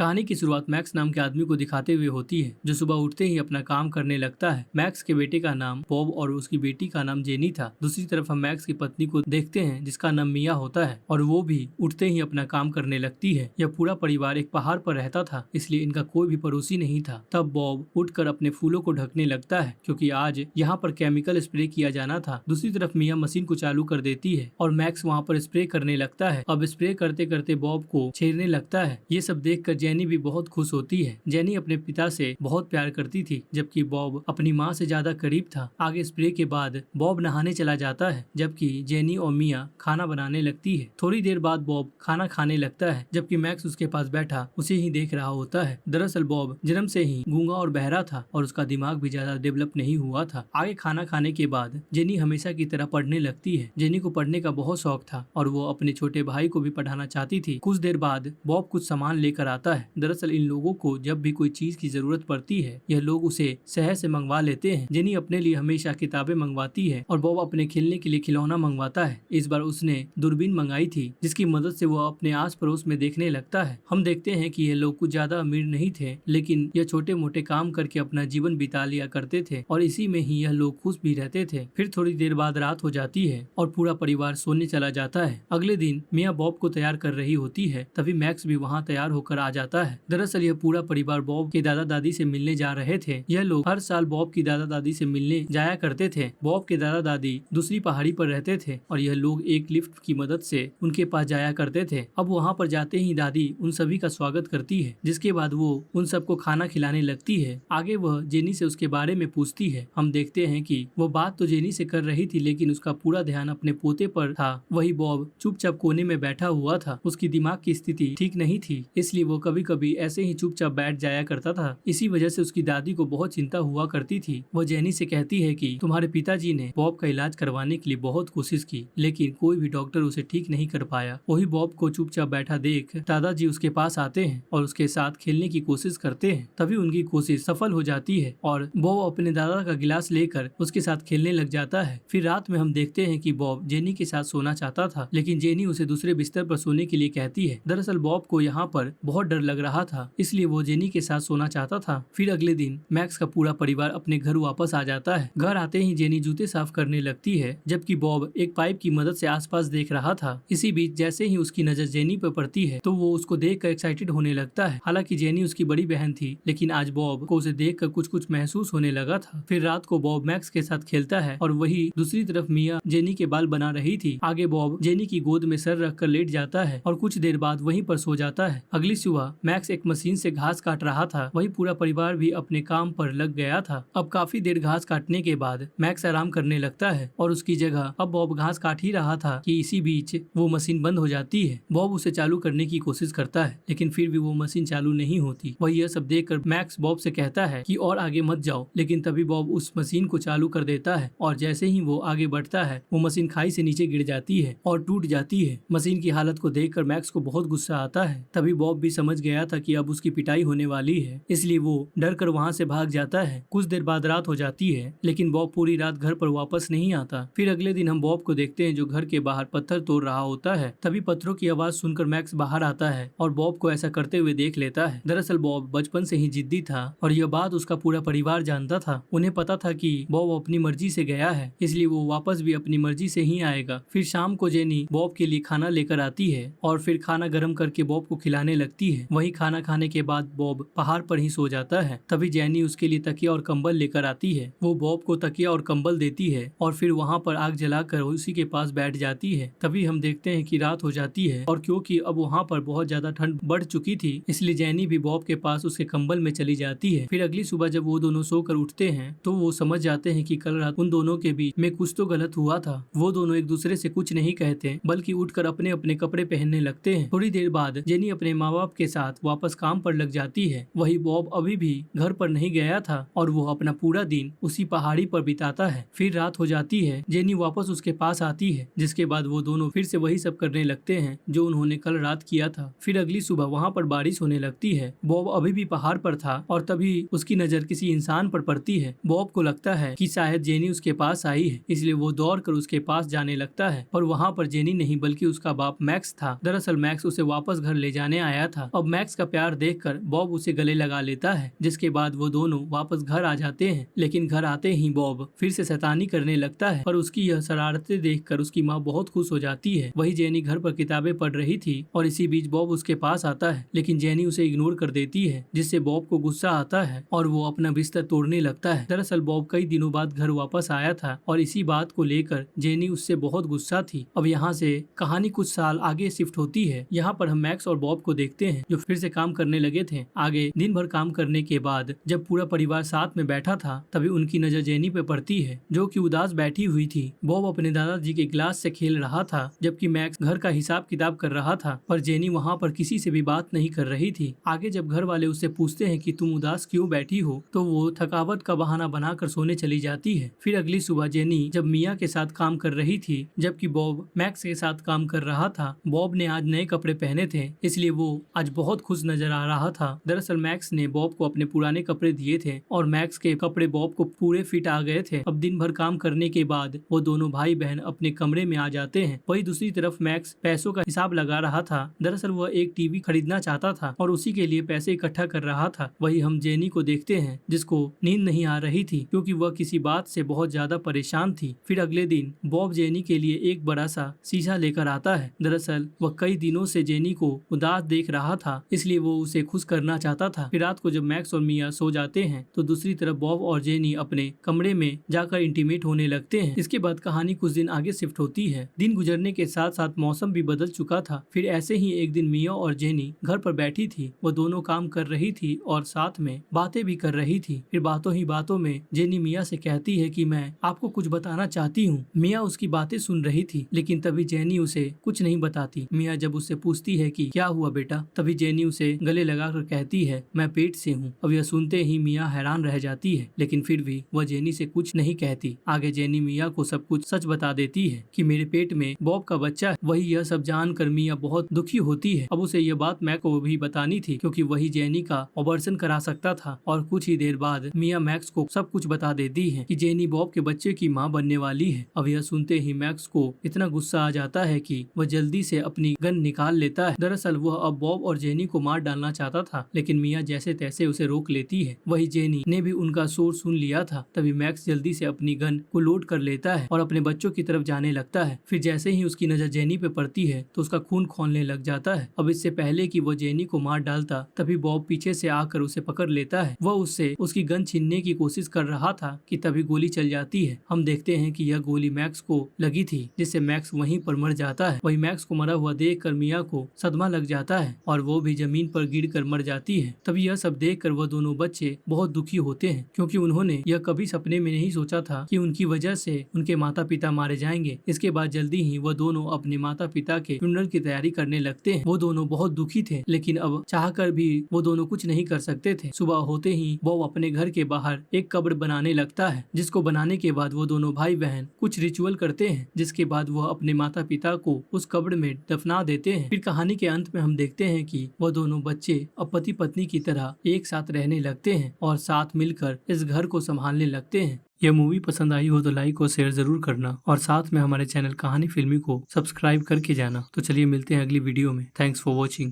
कहानी की शुरुआत मैक्स नाम के आदमी को दिखाते हुए होती है, जो सुबह उठते ही अपना काम करने लगता है। मैक्स के बेटे का नाम बॉब और उसकी बेटी का नाम जेनी था। दूसरी तरफ हम मैक्स की पत्नी को देखते हैं, जिसका नाम मिया होता है और वो भी उठते ही अपना काम करने लगती है। यह पूरा परिवार एक पहाड़ पर रहता था, इसलिए इनका कोई भी पड़ोसी नहीं था। तब बॉब उठकर अपने फूलों को ढकने लगता है, क्योंकि आज यहाँ पर केमिकल स्प्रे किया जाना था। दूसरी तरफ मिया मशीन को चालू कर देती है और मैक्स वहाँ पर स्प्रे करने लगता है। अब स्प्रे करते करते बॉब को छेड़ने लगता है। ये सब देखकर जेनी भी बहुत खुश होती है। जेनी अपने पिता से बहुत प्यार करती थी, जबकि बॉब अपनी माँ से ज्यादा करीब था। आगे स्प्रे के बाद बॉब नहाने चला जाता है, जबकि जेनी और मिया खाना बनाने लगती है। थोड़ी देर बाद बॉब खाना खाने लगता है, जबकि मैक्स उसके पास बैठा उसे ही देख रहा होता है। दरअसल बॉब जन्म से ही गूंगा और बहरा था और उसका दिमाग भी ज्यादा डेवलप नहीं हुआ था। आगे खाना खाने के बाद जेनी हमेशा की तरह पढ़ने लगती है। जेनी को पढ़ने का बहुत शौक था और वो अपने छोटे भाई को भी पढ़ाना चाहती थी। कुछ देर बाद बॉब कुछ सामान लेकर आता है। दरअसल इन लोगों को जब भी कोई चीज की जरूरत पड़ती है, यह लोग उसे शहर से मंगवा लेते हैं। जेनी अपने लिए हमेशा किताबें मंगवाती है और बॉब अपने खेलने के लिए खिलौना मंगवाता है। इस बार उसने दूरबीन मंगाई थी, जिसकी मदद से वो अपने आस पड़ोस में देखने लगता है। हम देखते हैं कि ये लोग कुछ ज्यादा अमीर नहीं थे, लेकिन यह छोटे मोटे काम करके अपना जीवन बिता लिया करते थे और इसी में ही यह लोग खुश भी रहते थे। फिर थोड़ी देर बाद रात हो जाती है और पूरा परिवार सोने चला जाता है। अगले दिन मिया बॉब को तैयार कर रही होती है, तभी मैक्स भी वहाँ तैयार होकर आ जाता है। दरअसल यह पूरा परिवार बॉब के दादा दादी से मिलने जा रहे थे। यह लोग हर साल बॉब की दादा दादी से मिलने जाया करते थे। बॉब के दादा दादी दूसरी पहाड़ी पर रहते थे और यह लोग एक लिफ्ट की मदद से उनके पास जाया करते थे। अब वहाँ पर जाते ही दादी उन सभी का स्वागत करती है, जिसके बाद वो उन सबको खाना खिलाने लगती है। आगे वह जेनी से उसके बारे में पूछती है। हम देखते हैं कि वो बात तो जेनी से कर रही थी, लेकिन उसका पूरा ध्यान अपने पोते पर था। वही बॉब चुपचाप कोने में बैठा हुआ था। उसकी दिमाग की स्थिति ठीक नहीं थी, इसलिए वो कभी कभी ऐसे ही चुपचाप बैठ जाया करता था। इसी वजह से उसकी दादी को बहुत चिंता हुआ करती थी। वो जेनी से कहती है कि तुम्हारे पिताजी ने बॉब का इलाज करवाने के लिए बहुत कोशिश की, लेकिन कोई भी डॉक्टर उसे ठीक नहीं कर पाया। वही बॉब को चुपचाप बैठा देख दादाजी उसके पास आते हैं और उसके साथ खेलने की कोशिश करते हैं। तभी उनकी कोशिश सफल हो जाती है और बॉब अपने दादा का गिलास लेकर उसके साथ खेलने लग जाता है। फिर रात में हम देखते हैं कि बॉब जेनी के साथ सोना चाहता था, लेकिन जेनी उसे दूसरे बिस्तर पर सोने के लिए कहती है। दरअसल बॉब को यहाँ पर बहुत डर लग रहा था, इसलिए वो जेनी के साथ सोना चाहता था। फिर अगले दिन मैक्स का पूरा परिवार अपने घर वापस आ जाता है। घर आते ही जेनी जूते साफ करने लगती है, जबकि बॉब एक पाइप की मदद से आसपास देख रहा था। इसी बीच जैसे ही उसकी नजर जेनी पर पड़ती है, तो वो उसको देखकर एक्साइटेड होने लगता है। हालांकि जेनी उसकी बड़ी बहन थी, लेकिन आज बॉब को उसे देखकर कुछ कुछ महसूस होने लगा था। फिर रात को बॉब मैक्स के साथ खेलता है और वही दूसरी तरफ मिया जेनी के बाल बना रही थी। आगे बॉब जेनी की गोद में सर रखकर लेट जाता है और कुछ देर बाद वहीं पर सो जाता है। अगली सुबह मैक्स एक मशीन से घास काट रहा था। वही पूरा परिवार भी अपने काम पर लग गया था। अब काफी देर घास काटने के बाद मैक्स आराम करने लगता है और उसकी जगह अब बॉब घास काट ही रहा था कि इसी बीच वो मशीन बंद हो जाती है। बॉब उसे चालू करने की कोशिश करता है, लेकिन फिर भी वो मशीन चालू नहीं होती। वही यह सब देखकर मैक्स बॉब से कहता है कि और आगे मत जाओ, लेकिन तभी बॉब उस मशीन को चालू कर देता है और जैसे ही वो आगे बढ़ता है, वो मशीन खाई से नीचे गिर जाती है और टूट जाती है। मशीन की हालत को देखकर मैक्स को बहुत गुस्सा आता है। तभी बॉब भी समझ गया था कि अब उसकी पिटाई होने वाली है, इसलिए वो डर कर वहाँ से भाग जाता है। कुछ देर बाद रात हो जाती है, लेकिन बॉब पूरी रात घर पर वापस नहीं आता। फिर अगले दिन हम बॉब को देखते हैं, जो घर के बाहर पत्थर तोड़ रहा होता है। तभी पत्थरों की आवाज सुनकर मैक्स बाहर आता है और बॉब को ऐसा करते हुए देख लेता है। दरअसल बॉब बचपन से ही जिद्दी था और यह बात उसका पूरा परिवार जानता था। उन्हें पता था कि बॉब अपनी मर्जी से गया है, इसलिए वो वापस भी अपनी मर्जी से ही आएगा। फिर शाम को जेनी बॉब के लिए खाना लेकर आती है और फिर खाना गर्म करके बॉब को खिलाने लगती है। वही खाना खाने के बाद बॉब पहाड़ पर ही सो जाता है। तभी जेनी उसके लिए तकिया और कंबल लेकर आती है। वो बॉब को तकिया और कंबल देती है और फिर वहाँ पर आग जलाकर उसी के पास बैठ जाती है। तभी हम देखते हैं कि रात हो जाती है और क्योंकि अब वहाँ पर बहुत ज्यादा ठंड बढ़ चुकी थी, इसलिए जेनी भी बॉब के पास उसके कंबल में चली जाती है। फिर अगली सुबह जब वो दोनों सोकर उठते हैं, तो वो समझ जाते हैं कि कल रात उन दोनों के बीच में कुछ तो गलत हुआ था। वो दोनों एक दूसरे से कुछ नहीं कहते, बल्कि उठकर अपने अपने कपड़े पहनने लगते हैं। थोड़ी देर बाद जेनी अपने माँ बाप के साथ वापस काम पर लग जाती है। वही बॉब अभी भी घर पर नहीं गया था और वो अपना पूरा दिन उसी पहाड़ी पर बिताता है। फिर रात हो जाती है, जेनी वापस उसके पास आती है, जिसके बाद वो दोनों फिर से वही सब करने लगते हैं जो उन्होंने कल रात किया था। फिर अगली सुबह वहाँ पर बारिश होने लगती है। बॉब अभी भी पहाड़ पर था और तभी उसकी नजर किसी इंसान पर पड़ती है। बॉब को लगता है कि शायद जेनी उसके पास आई है, इसलिए वो दौड़कर उसके पास जाने लगता है। और वहाँ पर जेनी नहीं बल्कि उसका बाप मैक्स था। दरअसल मैक्स उसे वापस घर ले जाने आया था। अब मैक्स का प्यार देखकर बॉब उसे गले लगा लेता है, जिसके बाद वो दोनों वापस घर आ जाते हैं। लेकिन घर आते ही बॉब फिर से शैतानी करने लगता है, पर उसकी यह शरारतें देखकर उसकी माँ बहुत खुश हो जाती है। वही जेनी घर पर किताबें पढ़ रही थी और इसी बीच बॉब उसके पास आता है, लेकिन जेनी उसे इग्नोर कर देती है, जिससे बॉब को गुस्सा आता है और वो अपना बिस्तर तोड़ने लगता है। दरअसल बॉब कई दिनों बाद घर वापस आया था और इसी बात को लेकर जेनी उससे बहुत गुस्सा थी। अब यहाँ से कहानी कुछ साल आगे शिफ्ट होती है। यहाँ पर हम मैक्स और बॉब को देखते हैं जो फिर से काम करने लगे थे। आगे दिन भर काम करने के बाद जब पूरा परिवार साथ में बैठा था, तभी उनकी नजर जेनी पे पड़ती है, जो कि उदास बैठी हुई थी। बॉब अपने दादाजी के गिलास से खेल रहा था, जबकि मैक्स घर का हिसाब किताब कर रहा था, पर जेनी वहाँ पर किसी से भी बात नहीं कर रही थी। आगे जब घर वाले उससे पूछते हैं कि तुम उदास क्यों बैठी हो, तो वो थकावट का बहाना बनाकर सोने चली जाती है। फिर अगली सुबह जेनी जब मिया के साथ काम कर रही थी, जबकि बॉब मैक्स के साथ काम कर रहा था। बॉब ने आज नए कपड़े पहने थे, इसलिए वो आज बहुत खुश नजर आ रहा था। दरअसल मैक्स ने बॉब को अपने पुराने कपड़े दिए थे और मैक्स के कपड़े बॉब को पूरे फिट आ गए थे। अब दिन भर काम करने के बाद वो दोनों भाई बहन अपने कमरे में आ जाते हैं। वही दूसरी तरफ मैक्स पैसों का हिसाब लगा रहा था। दरअसल वह एक टीवी खरीदना चाहता था और उसी के लिए पैसे इकट्ठा कर रहा था। वही हम जेनी को देखते हैं, जिसको नींद नहीं आ रही थी क्योंकि वह किसी बात से बहुत ज्यादा परेशान थी। फिर अगले दिन बॉब जेनी के लिए एक बड़ा सा शीशा लेकर आता है। दरअसल वह कई दिनों से जेनी को उदास देख रहा था, इसलिए वो उसे खुश करना चाहता था। फिर रात को जब मैक्स और मिया सो जाते हैं, तो दूसरी तरफ बॉब और जेनी अपने कमरे में जाकर इंटीमेट होने लगते हैं। इसके बाद कहानी कुछ दिन आगे शिफ्ट होती है। दिन गुजरने के साथ साथ मौसम भी बदल चुका था। फिर ऐसे ही एक दिन मिया और जेनी घर पर बैठी थी। वो दोनों काम कर रही थी और साथ में बातें भी कर रही थी। फिर बातों ही बातों में जेनी मिया से कहती है कि मैं आपको कुछ बताना चाहती हूँ। मिया उसकी बातें सुन रही थी, लेकिन तभी जेनी उसे कुछ नहीं बताती। मिया जब उससे पूछती है कि क्या हुआ बेटा, तभी जेनी उसे गले लगाकर कहती है मैं पेट से हूँ। अब यह सुनते ही मिया हैरान रह जाती है, लेकिन फिर भी वह जेनी से कुछ नहीं कहती। आगे जेनी मिया को सब कुछ सच बता देती है कि मेरे पेट में बॉब का बच्चा है। वही यह सब जानकर मिया बहुत दुखी होती है। अब उसे यह बात मैक्स को भी बतानी थी, क्योंकि वही जेनी का ऑपरेशन करा सकता था। और कुछ ही देर बाद मिया मैक्स को सब कुछ बता देती है कि जेनी बॉब के बच्चे की माँ बनने वाली है। अब यह सुनते ही मैक्स को इतना गुस्सा आ जाता है कि वह जल्दी से अपनी गन निकाल लेता है। दरअसल वह अब बॉब और जेनी को मार डालना चाहता था, लेकिन मिया जैसे तैसे उसे रोक लेती है। वही जेनी ने भी उनका शोर सुन लिया था। तभी मैक्स जल्दी से अपनी गन को लोड कर लेता है और अपने बच्चों की तरफ जाने लगता है। फिर जैसे ही उसकी नजर जेनी पे पड़ती है, तो उसका खून खौलने लग जाता है। अब इससे पहले कि वो जेनी को मार डालता, तभी बॉब पीछे से आकर उसे पकड़ लेता है। वह उससे उसकी गन छीनने की कोशिश कर रहा था कि तभी गोली चल जाती है। हम देखते हैं कि यह गोली मैक्स को लगी थी, जिससे मैक्स वहीं पर मर जाता है। वही मैक्स को मरा हुआ देखकर मिया को सदमा लग जाता है और वो भी जमीन पर गिरकर मर जाती है। तभी यह सब देखकर वह दोनों बच्चे बहुत दुखी होते हैं, क्योंकि उन्होंने यह कभी सपने में नहीं सोचा था कि उनकी वजह से उनके माता पिता मारे जाएंगे। इसके बाद जल्दी ही वह दोनों अपने माता पिता के फ्यूनरल की तैयारी करने लगते हैं। वो दोनों बहुत दुखी थे, लेकिन अब चाहकर भी वो दोनों कुछ नहीं कर सकते थे। सुबह होते ही बॉब अपने घर के बाहर एक कब्र बनाने लगता है, जिसको बनाने के बाद वो दोनों भाई बहन कुछ रिचुअल करते हैं, जिसके बाद वह अपने माता पिता को उस कब्र में दफना देते हैं। फिर कहानी के अंत में हम देखते हैं कि वह दोनों बच्चे अब पति पत्नी की तरह एक साथ रहने लगते हैं और साथ मिलकर इस घर को संभालने लगते हैं। यह मूवी पसंद आई हो तो लाइक और शेयर जरूर करना और साथ में हमारे चैनल कहानी फिल्मी को सब्सक्राइब करके जाना। तो चलिए मिलते हैं अगली वीडियो में। Thanks for watching.